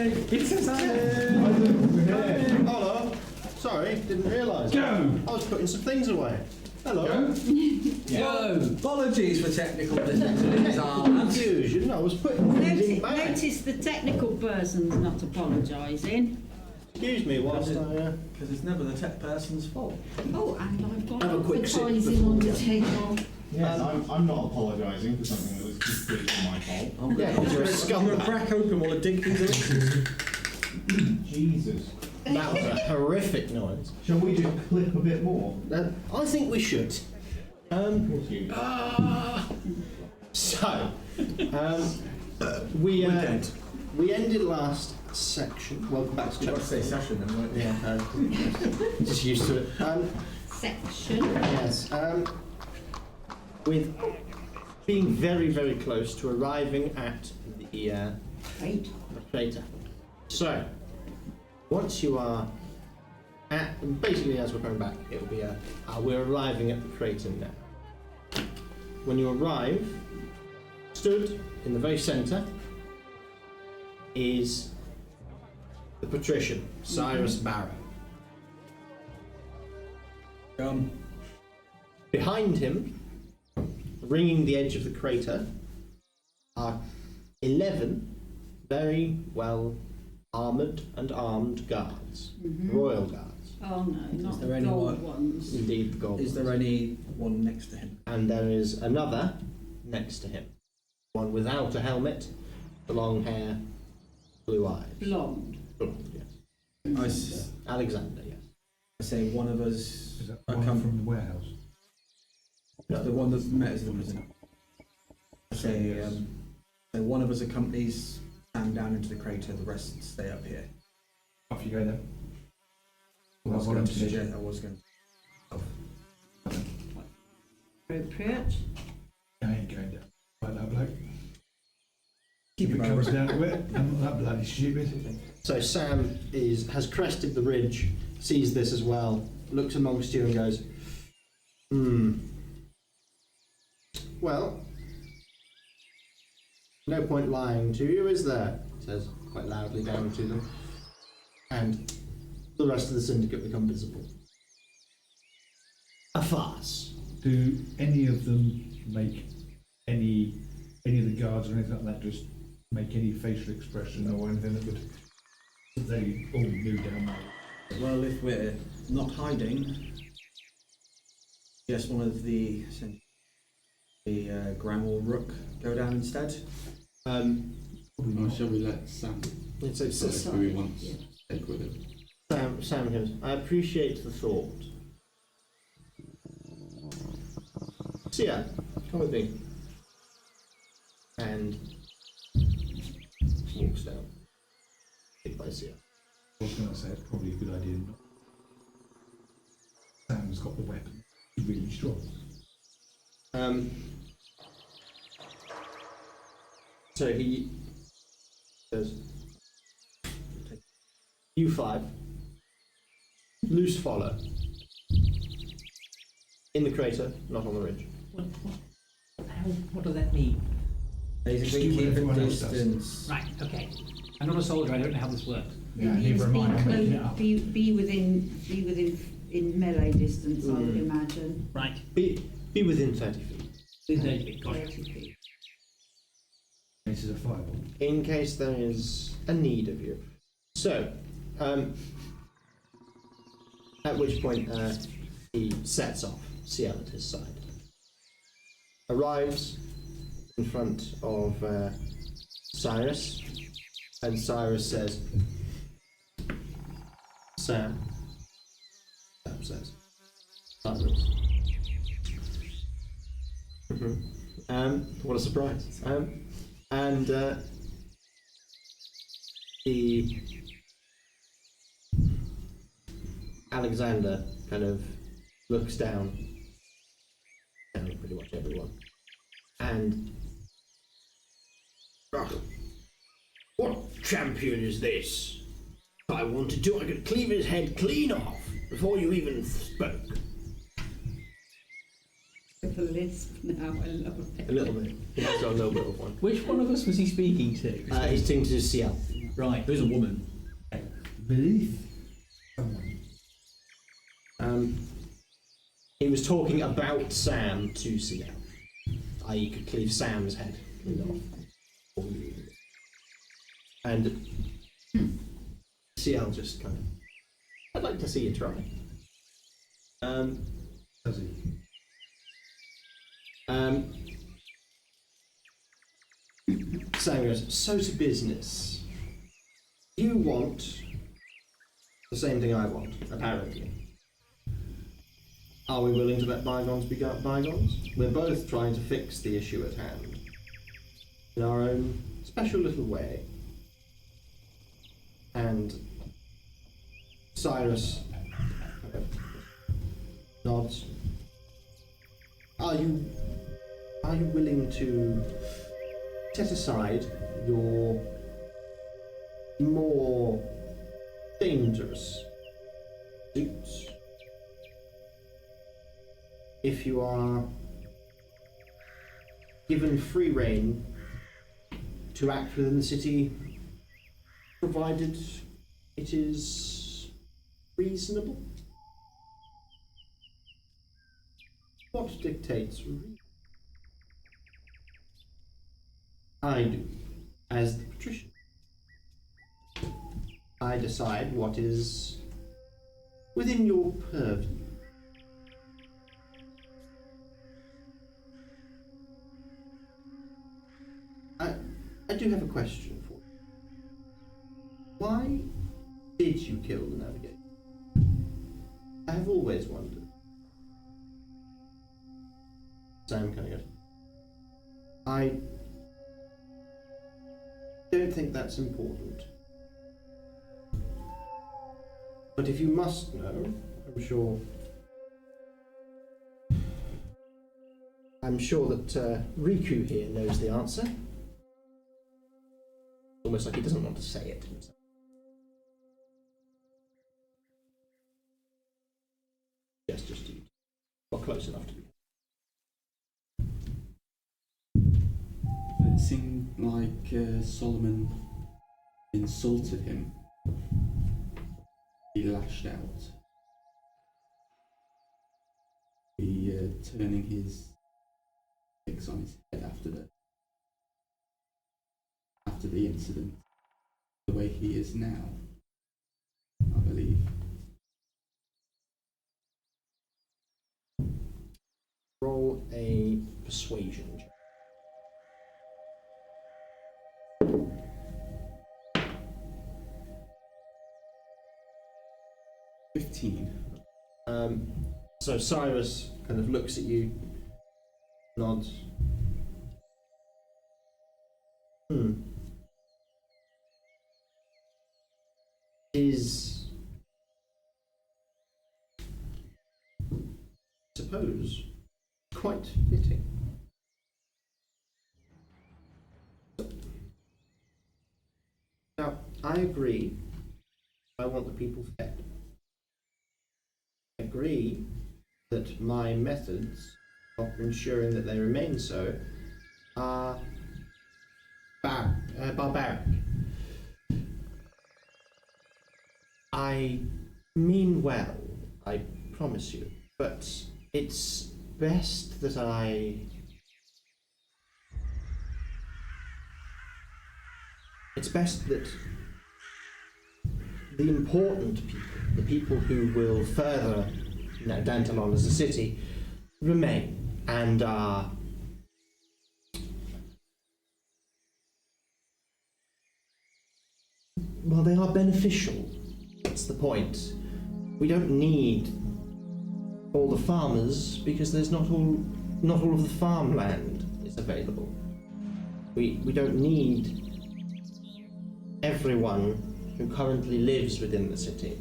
It's a Hello. Sorry, didn't realise. Go! I was putting some things away. Hello. Go! Apologies for technical difficulties. Confusion. I was putting things back. Notice the technical person's not apologising. Excuse me, whilst I... Because it's never the tech person's fault. Oh, and I've got Have a quick sip advertising on the before- table. Yes, I'm not apologising for something that was completely my fault. I'm Yeah, going you're a to scumbag. crack open while I dig these elections. Jesus. That was a horrific noise. Shall we just clip a bit more? I think we should. What's you? So, we ended last section. Welcome back to Let's chapter. say session then, won't we? Yeah, just used to it. Section. Yes. With being very, very close to arriving at the Right. crater. So, once you are at, basically as we're coming back, it will be we're arriving at the crater now. When you arrive, stood in the very centre is the patrician, Cyrus Barrow. Behind him, ringing the edge of the crater, are 11 very well armoured and armed guards, royal guards. Oh no, not there the anyone- gold ones. Indeed, the gold. Is there any one next to him? And there is another next to him, one without a helmet, long hair, blue eyes. Blonde. Blonde, yes. Alexander, yes. I say one of us. Is that I one come from the warehouse? The one that met us in the prison. I say, so one of us accompanies Sam down into the crater, the rest stay up here. Off you go then. I was Well, going to volunteer. suggest, I was going to. Appropriate. I ain't going down. Like that bloke. Keep If your it comes mouth. down to it, I'm not that bloody stupid. So Sam has crested the ridge, sees this as well, looks amongst you and goes, well, no point lying to you, is there? Says quite loudly down to them. And the rest of the syndicate become visible. A farce. Do any of them make any of the guards or anything like that just make any facial expression or anything that they all knew down there? Well, if we're not hiding, yes, one of the Gram or Rook go down instead. Or shall we let Sam decide who he wants to take with him? Sam goes, I appreciate the thought. Sia, come with me. And walks down. Hit by Sia. I was going to say it's probably a good idea not. Sam's got the weapon. He's really strong. So he says, you 5, loose follow. In the crater, not on the ridge. What does that mean? Basically, Just do what keep a everyone else does. distance. Right, okay. I'm not a soldier, I don't know how this works. Yeah, It means neither am I. I'm making it up. be within in melee distance, I would imagine. Right, Be within 30 feet. with 30 feet, got it. 30 feet. This is a fireball. In case there is a need of you. So, at which point he sets off, Ciel at his side. Arrives in front of Cyrus, and Cyrus says, Sam says, Cyrus. What a surprise. And the Alexander kind of looks down at pretty much everyone, and what champion is this? If I wanted to, I could cleave his head clean off before you even spoke. With a lisp now, I love it. A little bit. He has got a little bit of one. Which one of us was he speaking to? He's talking to Ciel. Right. Who's a woman? Beneath someone. He was talking about Sam to CL. I.e. could cleave Sam's head off. And CL just kind of, I'd like to see you try. Does he? Sam goes, so to business. You want the same thing I want, apparently. Are we willing to let bygones be bygones? We're both trying to fix the issue at hand. In our own special little way. And Cyrus nods. Are you willing to set aside your more dangerous suits if you are given free rein to act within the city, provided it is reasonable? What dictates reason? I do, as the patrician. I decide what is within your purview. I do have a question for you. Why did you kill the navigator? I have always wondered. Sam kind of goes, I don't think that's important. But if you must know, I'm sure that Rhi-koo here knows the answer. Almost like he doesn't want to say it himself. Gestures to you. Not close enough to be. It seemed like Solomon insulted him. He lashed out. He turning his sticks on his head after the incident, the way he is now, I believe. Roll a persuasion check. 15. So Cyrus kind of looks at you, nods. Is, I suppose, quite fitting. Now, I agree. I want the people fed. I agree that my methods of ensuring that they remain so are barbaric. I mean well, I promise you, but it's best that It's best that the important people, the people who will further Dantalon as a city, remain and are well, they are beneficial. That's the point. We don't need all the farmers because there's not all of the farmland is available. We don't need everyone who currently lives within the city.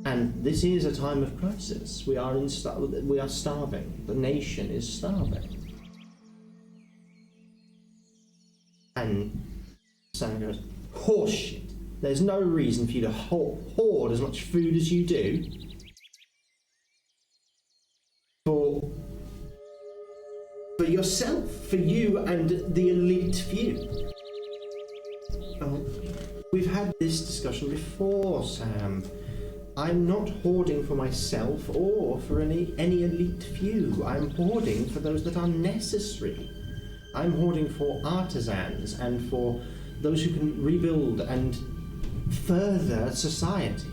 And this is a time of crisis. We are starving. The nation is starving. And Sam goes, horseshit. There's no reason for you to hoard as much food as you do for yourself, for you and the elite few. had this discussion before, Sam. I'm not hoarding for myself or for any elite few. I'm hoarding for those that are necessary. I'm hoarding for artisans and for those who can rebuild and further society.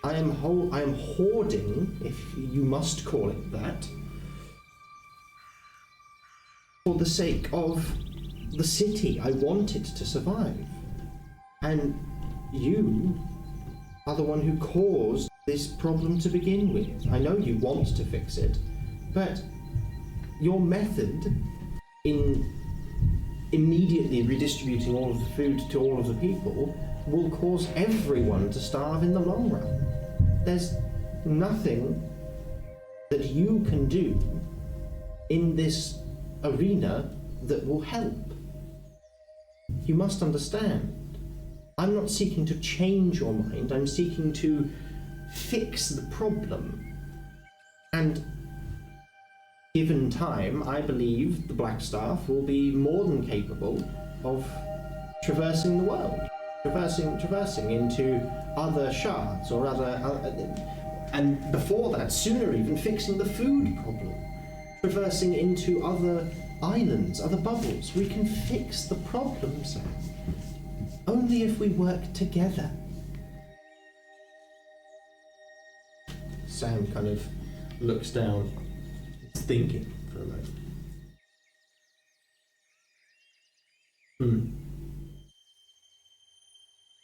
I am hoarding, if you must call it that, for the sake of the city. I want it to survive. And you are the one who caused this problem to begin with. I know you want to fix it, but your method in immediately redistributing all of the food to all of the people will cause everyone to starve in the long run. There's nothing that you can do in this arena that will help. You must understand. I'm not seeking to change your mind, I'm seeking to fix the problem. And given time, I believe the Blackstaff will be more than capable of traversing the world. Traversing into other shards or and before that, sooner even, fixing the food problem. Traversing into other islands, other bubbles. We can fix the problem, Sam. Only if we work together. Sam kind of looks down, thinking for a moment.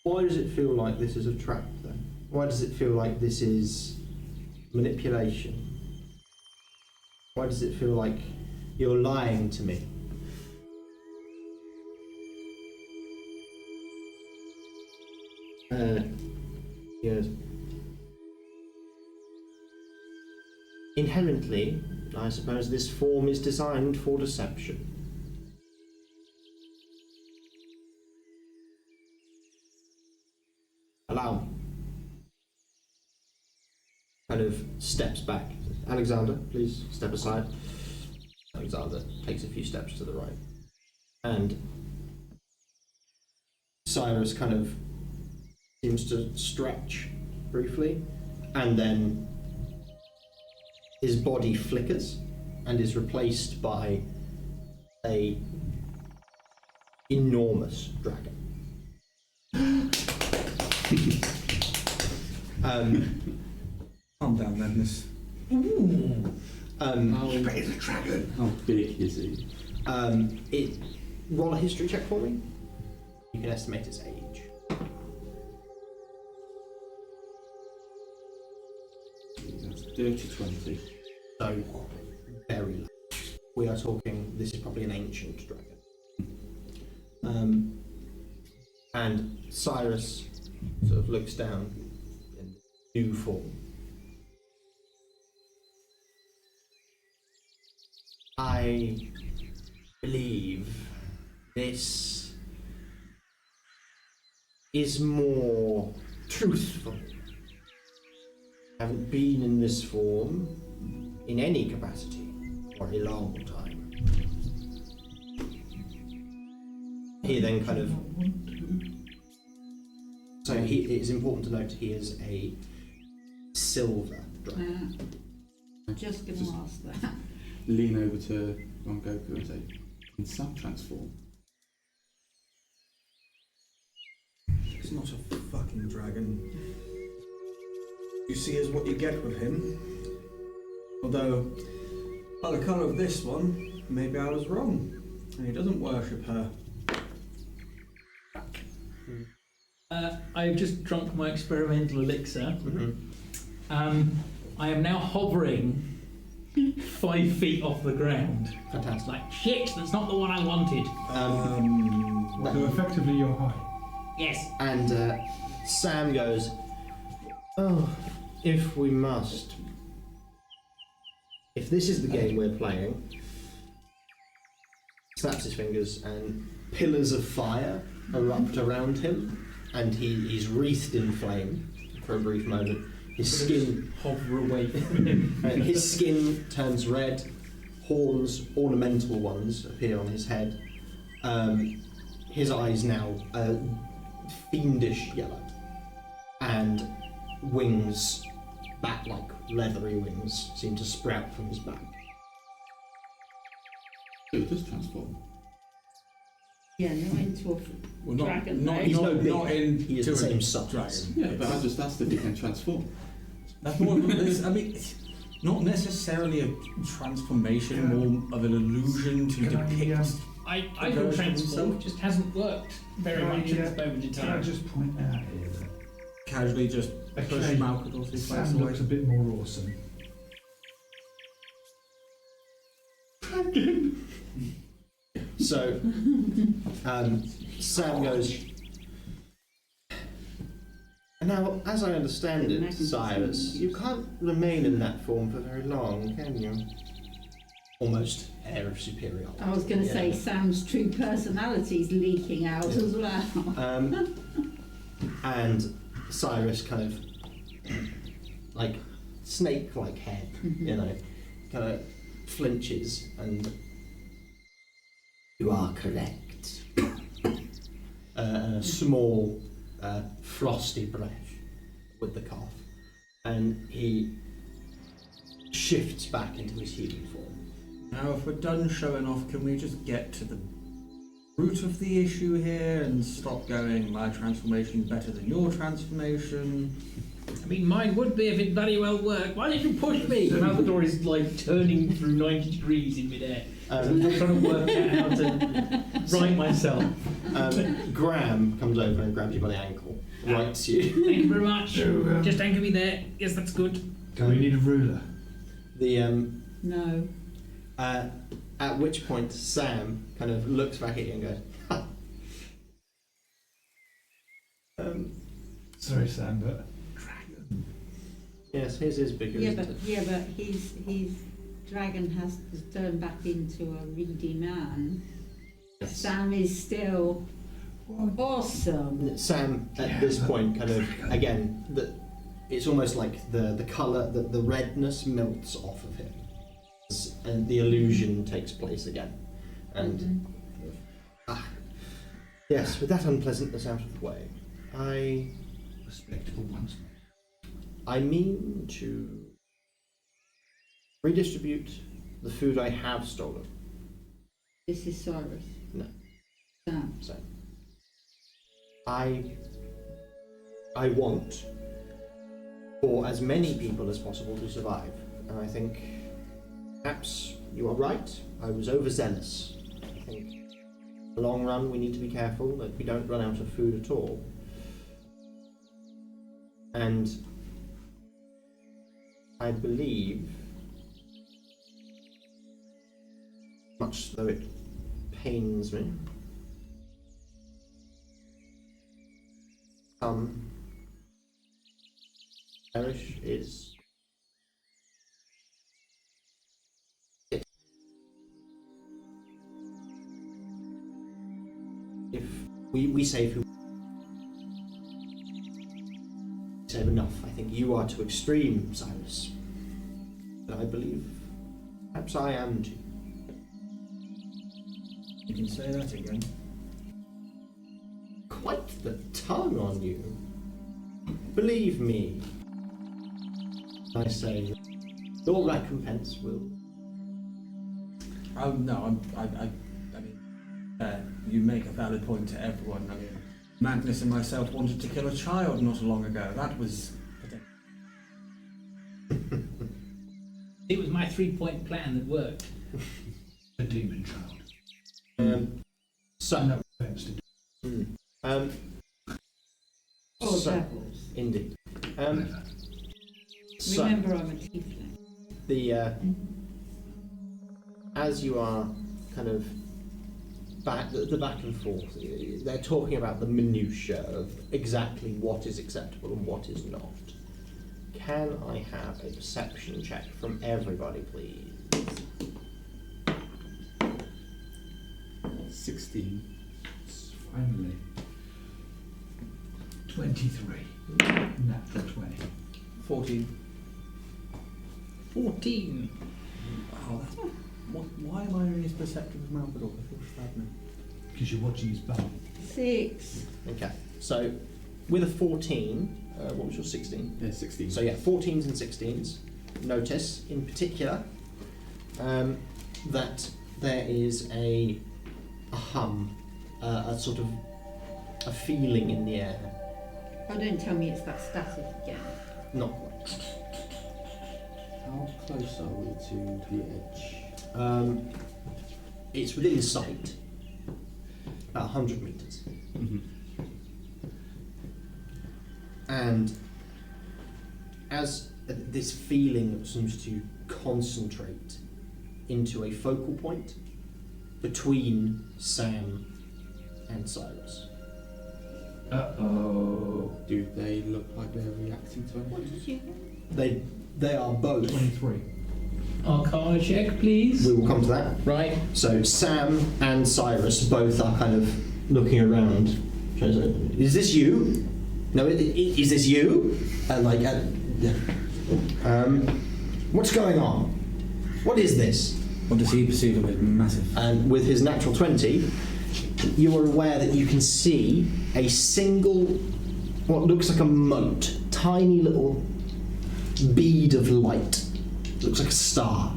Why does it feel like this is a trap, then? Why does it feel like this is manipulation? Why does it feel like you're lying to me? Yes. Inherently, I suppose this form is designed for deception. Allow me. Kind of steps back. Alexander, please step aside. Alexander takes a few steps to the right. And Cyrus kind of seems to stretch briefly, and then his body flickers and is replaced by a enormous dragon. Calm down, Magnus. How big is he? Roll a history check for me. You can estimate its age. That's dirty 20. So, very large. We are talking, this is probably an ancient dragon. And Cyrus sort of looks down in new form. I believe this is more truthful. I haven't been in this form in any capacity for a long time. He then kind of... So it is important to note he is a silver dragon. Just going to ask that. Lean over to Rengoku and say, "Can some transform?" He's not a fucking dragon. You see is what you get with him. Although, by the colour of this one, maybe I was wrong. And he doesn't worship her. I've just drunk my experimental elixir. I am now hovering 5 feet off the ground. Fantastic. Like, shit, that's not the one I wanted. So effectively you're high. Yes. And Sam goes, "Oh, if we must. If this is the game we're playing," snaps his fingers and pillars of fire erupt around him, and he's wreathed in flame for a brief moment. His skin Hover away from him. his skin turns red, horns, ornamental ones, appear on his head. His eyes now fiendish yellow, and wings, bat-like leathery wings, seem to sprout from his back. It does transform. Yeah, not into a Well, dragon. not, He's no big. not in He is to the a same size. dragon. Yeah, but I just asked if he can transform. That's more. I mean, it's not necessarily a transformation, more of an illusion to Can I, depict. I The can version transform, himself? just hasn't worked very Can I, much at this moment in Can I time. just point out here that Casually just push Okay, Malcador through face Sam away. looks a bit more awesome. So, Sam goes. Now, as I understand it, Cyrus, you can't remain in that form for very long, can you? Almost air of superiority. I was going to say Yeah. Sam's true personality's leaking out as well. And Cyrus kind of, like, snake-like head, you know, kind of flinches and... You are correct. A small, frosty breath with the cough. And he shifts back into his human form. Now, if we're done showing off, can we just get to the root of the issue here and stop going, my transformation better than your transformation? I mean, mine would be if it bloody well worked. Why did you push me? Malcador is like turning through 90 degrees in midair. I'm trying to work out how to right myself. Graham comes over and grabs you by the ankle, rights you. Thank you very much. Just anchor me there. Yes, that's good. Do we need a ruler? The No. at which point Sam kind of looks back at you and goes, ha. Sorry, Sam, but dragon. Yes, his is bigger, Yeah, isn't but it? his dragon has turned back into a reedy man. Yes. Sam is still awesome. Sam, at this point, kind of, again, it's almost like the colour, the redness melts off of him. And the illusion takes place again. And, yes, with that unpleasantness out of the way, Respectable once I mean to redistribute the food I have stolen. This is Cyrus. No. Sam. So, I want for as many people as possible to survive, and I think perhaps you are right. I was overzealous. I think in the long run we need to be careful that we don't run out of food at all. And I believe, much though it pains me, perish is it. If we save who save enough, I think you are too extreme, Cyrus. But I believe perhaps I am too. You can say that again. Quite the tongue on you. Believe me, I say your recompense will. Oh no, I mean, you make a valid point to everyone. I mean, Magnus and myself wanted to kill a child not long ago. That was. It was my 3-point plan that worked. a demon child. So. No offense to Or So, devils. indeed. whatever. So, Remember, I'm a tiefling. the as you are kind of the back and forth, they're talking about the minutiae of exactly what is acceptable and what is not. Can I have a perception check from everybody, please? 16. Finally. 23. Natural 20. 14. 14. Oh, that's, why am I only as perceptive as Malcador? I feel sad now. Because you're watching his back. 6. Okay, so with a 14, what was your 16? Yeah, 16. So yeah, 14s and 16s. Notice, in particular, that there is a hum, a sort of a feeling in the air. Oh, don't tell me it's that static again. Not quite. How close are we to the edge? It's within sight, about 100 meters. Mm-hmm. And as this feeling seems to concentrate into a focal point between Sam and Cyrus. Uh-oh. Do they look like they're reacting to What anything? did you They are both. 23. Arcana check, please. We will come to that. Right. So Sam and Cyrus both are kind of looking around. Is this you? No, is this you? What's going on? What is this? What does he perceive of as massive? And with his natural 20, you are aware that you can see a single, what looks like a mote, tiny little bead of light. Looks like a star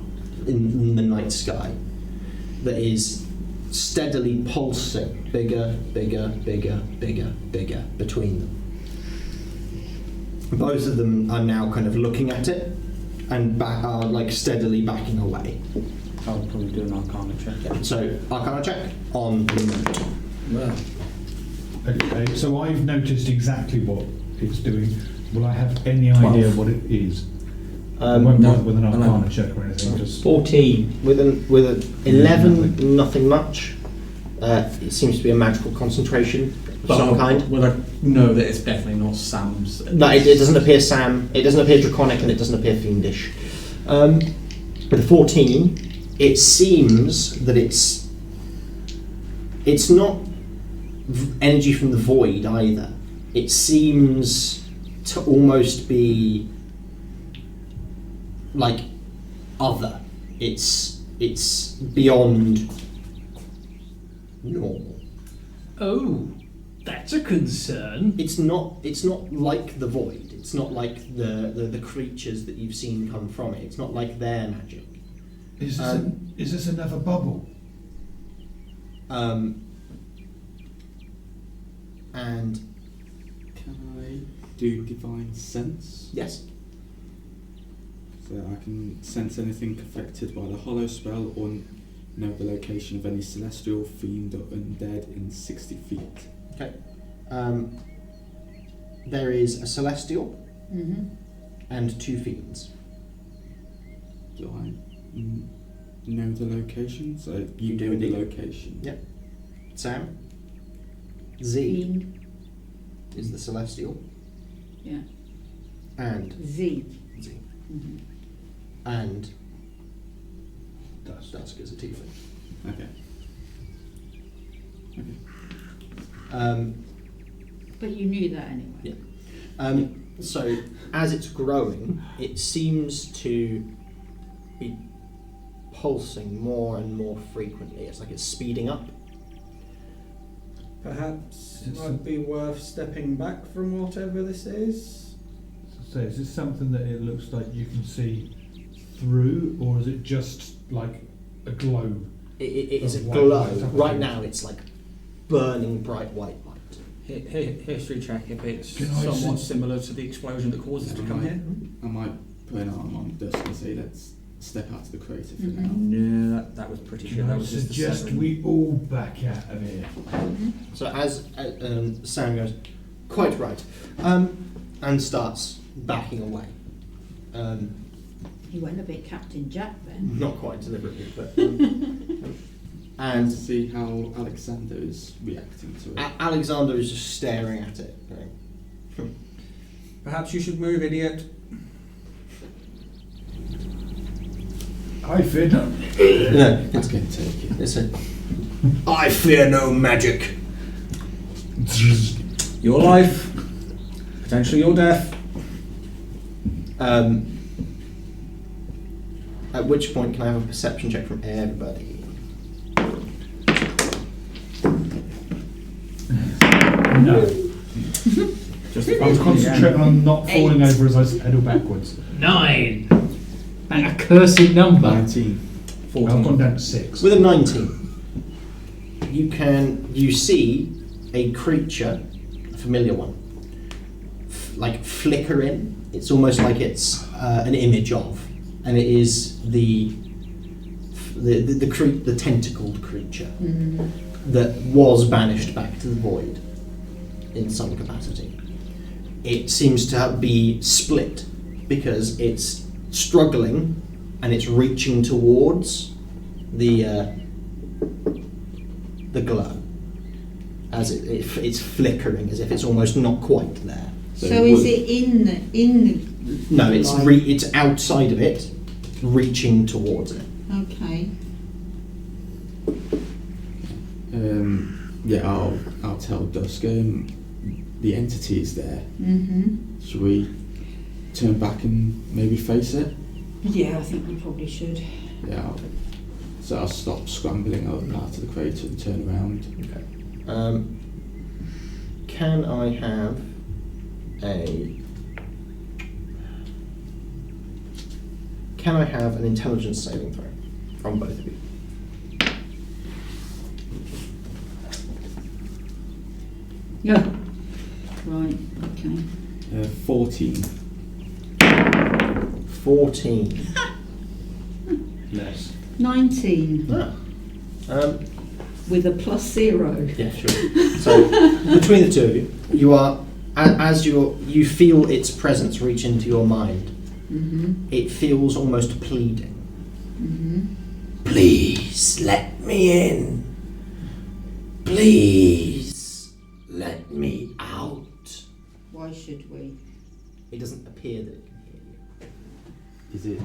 in the night sky that is steadily pulsing, bigger, bigger, bigger, bigger, bigger between them. Both of them are now kind of looking at it and are like steadily backing away. I would probably do an Arcana check. Yeah. So Arcana check on the mote. Well, Okay, so I've noticed exactly what it's doing. Will I have any idea 12. what it is? I won't No, bother with an Arcana 11. check or anything. Just 14. with an 11, nothing much. It seems to be a magical concentration of some kind. Well, I know that it's definitely not Sam's. No, it doesn't appear Sam. It doesn't appear draconic, and it doesn't appear fiendish. With a 14, it seems that it's not energy from the void either. It seems to almost be like other. It's beyond normal. Oh, that's a concern. It's not like the void. It's not like the creatures that you've seen come from it. It's not like their magic. is this another bubble? And Can I do divine sense? yes, So I can sense anything affected by the hollow spell or know the location of any celestial, fiend, or undead in 60 feet. okay. There is a celestial Mm-hmm. and 2 fiends. Do I know the location? So you do know the indeed. location. Yep. Sam. Z is the celestial. Yeah. And Z. Z. Mm-hmm. And Dusk. Dusk is a tiefling. Okay. But you knew that anyway. Yeah. So as it's growing, it seems to be pulsing more and more frequently. It's like it's speeding up. Perhaps it It's might be worth stepping back from whatever this is. So is this something that it looks like you can see through, or is it just like a glow? It is a White glow. light, Right now it's like burning bright white light. History check if it's Can I somewhat see- similar to the explosion that caused us to come here. I might put an arm on Dusk and say, let's step out to the crater for Mhm. now. No, that was pretty good. Can That I was just the suggest severing. we all back out of here? Mm-hmm. So as Sam goes, quite right, and starts backing away. He went a bit Captain Jack then. Not quite deliberately, but And and see how Alexander is reacting to it. Alexander is just staring at it. Going, Perhaps you should move, idiot. I fear not. no, That's going to take you. it's a, I fear no magic. Your life, potentially your death. At which point can I have a perception check from everybody? No. Just I was concentrating on not falling 8. over as I pedal backwards. 9. That accursed number. 19. I've gone down to 6. With a 19, you see a creature, a familiar one, like flicker in. It's almost like it's an image of, and it is the tentacled creature that was banished back to the void in some capacity. It seems to be split because it's struggling and it's reaching towards the glow as it's flickering, as if it's almost not quite there. So is it in the No, it's light? it's outside of it, reaching towards it. Okay. Yeah, I'll tell Dusk. The entity is there. Should we turn back and maybe face it? Yeah, I think we probably should. Yeah. So I'll stop scrambling out of the crater and turn around. Okay. Can I have an intelligence saving throw from both of you? Yeah. Right, okay. 14. 14. Less. 19 with a +0. Yeah, sure. So between the two of you, you are as you feel its presence reach into your mind. It feels almost pleading. Please let me in. Please let me out. Why should we? It doesn't appear that it can hear you. Is it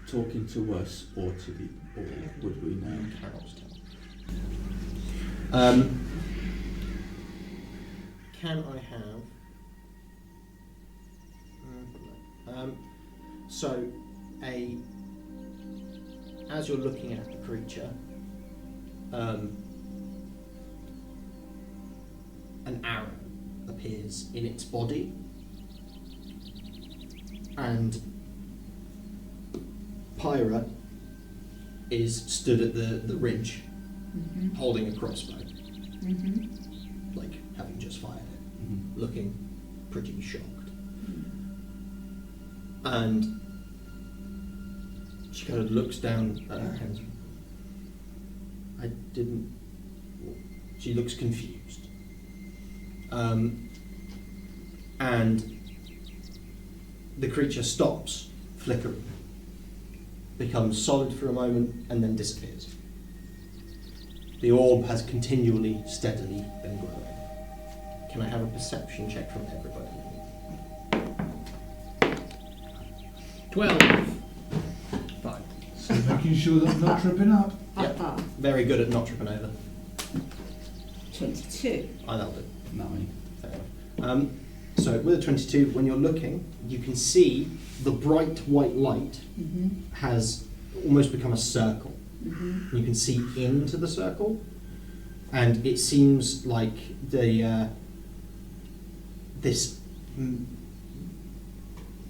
talking to us or to the, or would we know? Cannot tell. Can I have? So, as you're looking at the creature, an arrow appears in its body, and Pyra is stood at the ridge, holding a crossbow, like having just fired it, looking pretty shocked. And she kind of looks down at her hands. She looks confused. And the creature stops flickering, becomes solid for a moment, and then disappears. The orb has continually, steadily been growing. Can I have a perception check from everybody? 12. 5. So making sure that I'm not tripping up. Yep. Very good at not tripping over. 22. That'll do. 9. Fair enough. So with a 22, when you're looking, you can see the bright white light has almost become a circle. You can see into the circle, and it seems like this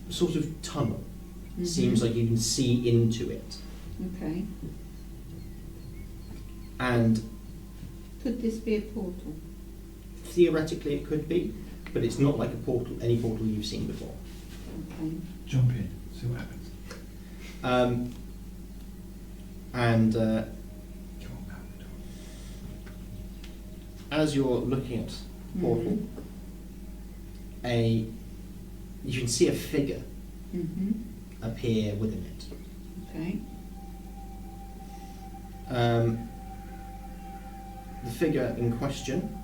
sort of tunnel. Seems like you can see into it. Okay. And Could this be a portal? theoretically it could be, but it's not like a portal, any portal you've seen before. Okay. Jump in, see what happens. And Come on, Malcador. as you're looking at the portal, you can see a figure appear within it. Okay. The figure in question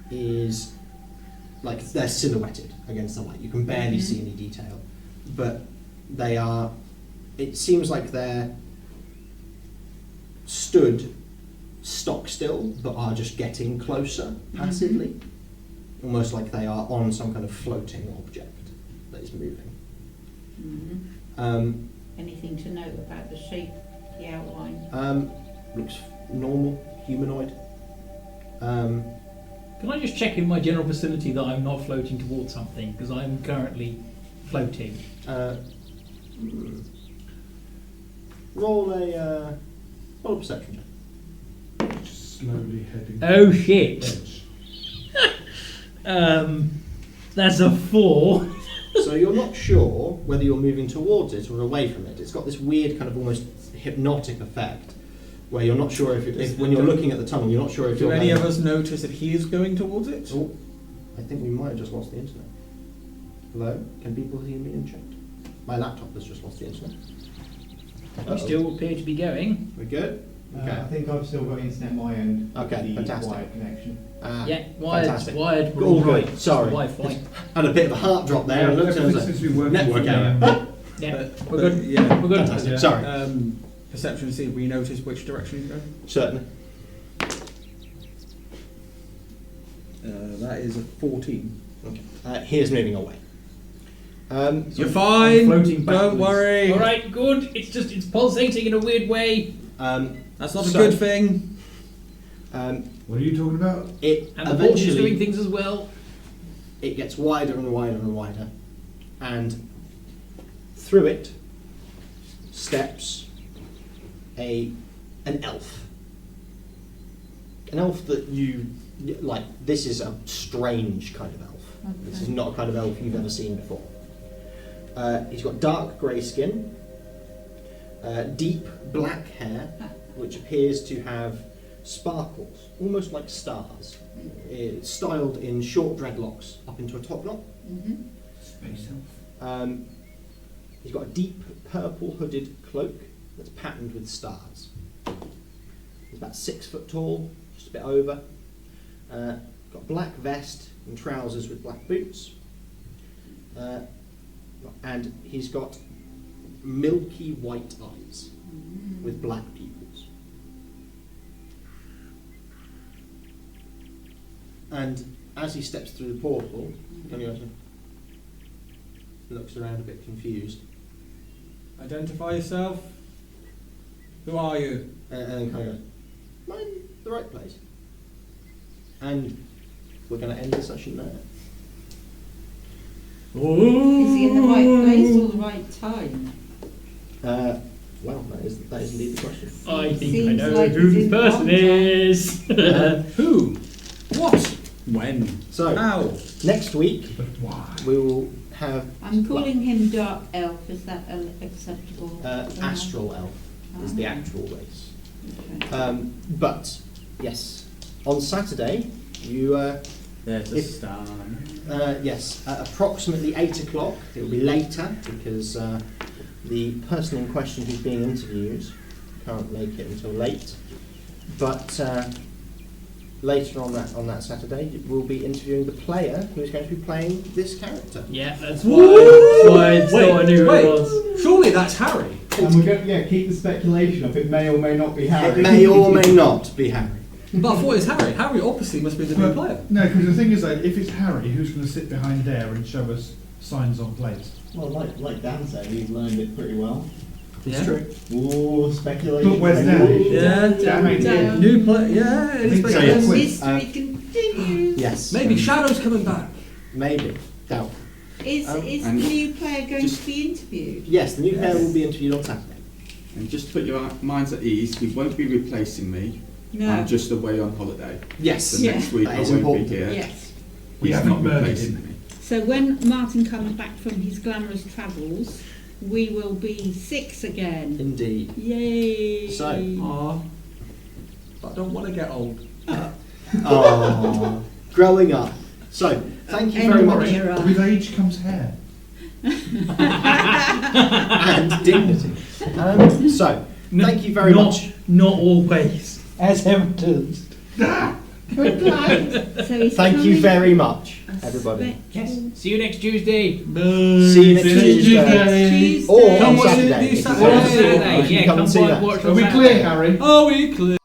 is like they're silhouetted against the light. You can barely see any detail, but they are. It seems like they're stood stock still, but are just getting closer passively, almost like they are on some kind of floating object that is moving. Anything to note about the shape, the outline? Looks normal, humanoid. Can I just check in my general vicinity that I'm not floating towards something? Because I'm currently floating. Roll a perception check. Just slowly heading. Oh shit! Edge. That's a 4. So you're not sure whether you're moving towards it or away from it. It's got this weird kind of almost hypnotic effect where you're not sure if when you're looking at the tunnel, you're not sure if Do you're any going- of us notice that he is going towards it? Oh, I think we might have just lost the internet. Hello? Can people hear me in chat? My laptop has just lost the internet. We still appear to be going. We're good? Okay. I think I've still got internet on my end. with Okay, the fantastic. wired connection. Yeah, wired. Fantastic. Wired. We're All all good. right. Sorry. Wi-Fi. Had a bit of a heart drop there. and looked and I was Everything like, seems to be working. network for me. error. Yeah, But- we're but, good. Yeah. We're good. Fantastic. Yeah. Sorry. Perception to see if we notice which direction he's going. Certainly. That is a 14. Okay. He is moving away. You're fine. floating Don't backwards. worry. All right, good. It's pulsating in a weird way. That's not a So- good thing. What are you talking about? It And the board is doing eventually things as well. it gets wider and wider and wider, and through it steps an elf. An elf that you like. This is a strange kind of elf. This is not a kind of elf you've ever seen before. He's got dark grey skin, deep black hair, which appears to have sparkles, almost like stars. It's styled in short dreadlocks up into a top knot. Space elf. He's got a deep purple hooded cloak that's patterned with stars. He's about 6 foot tall, just a bit over. Got a black vest and trousers with black boots. And he's got milky white eyes with black pupils. And as he steps through the portal, he looks around a bit confused. Identify yourself. Who are you? And then kind of goes, "Am I in the right place?" And we're going to end the session there. Is he in the right place or the right time? Well, that is indeed the question. I think I Seems know like who he's this in the person wrong is. Who? What? When? So, How? next week But why? we will have I'm calling him Dark Elf. Is that acceptable? Astral Elf is the actual race. Okay. But, yes, on Saturday, you, There's If- star. yes, at approximately 8 o'clock, it will be later because the person in question who's being interviewed can't make it until late. But later on that Saturday, we'll be interviewing the player who is going to be playing this character. Yeah, that's why I thought I knew who it was. Surely that's Harry. And we're going, keep the speculation up. It may or may not be Harry. It may or may not be Harry. But I thought it was Harry. Harry obviously must be the new player. No, because the thing is, like, if it's Harry, who's going to sit behind there and show us signs on plates? Well, like Dan said, he's learned it pretty well. Yeah. True. Ooh, speculation. But where's Dan? Yeah. Damn it. Down. New player. Yeah. It's think pretty so, good. yes. The Quiz. mystery continues. Yes. Maybe Shadow's coming back. Maybe. Doubt. Is the and new player going just- to be interviewed? Yes, the new player will be interviewed on Saturday. And just to put your minds at ease, you won't be replacing me. No. I'm just away on holiday. Yes. So Yeah. next week That I is won't important. be here. Yes. We He's haven't not murdered replacing him. me. So when Martin comes back from his glamorous travels, we will be 6 again. Indeed. Yay! So- Aw. I don't want to get old. Oh, growing up. So, thank you very much. Era. With age comes hair. And dignity. So, thank you very much. Not always, as evidenced. Good night. So he's Thank you coming very much, a everybody. spectral- See you next Tuesday. See you next Tuesday. Tuesday. Or Come on watch it Saturday. this if you Saturday. want. Saturday, You can yeah, come and come see watch that. on Are we Saturday. clear, Harry? Oh, we clear.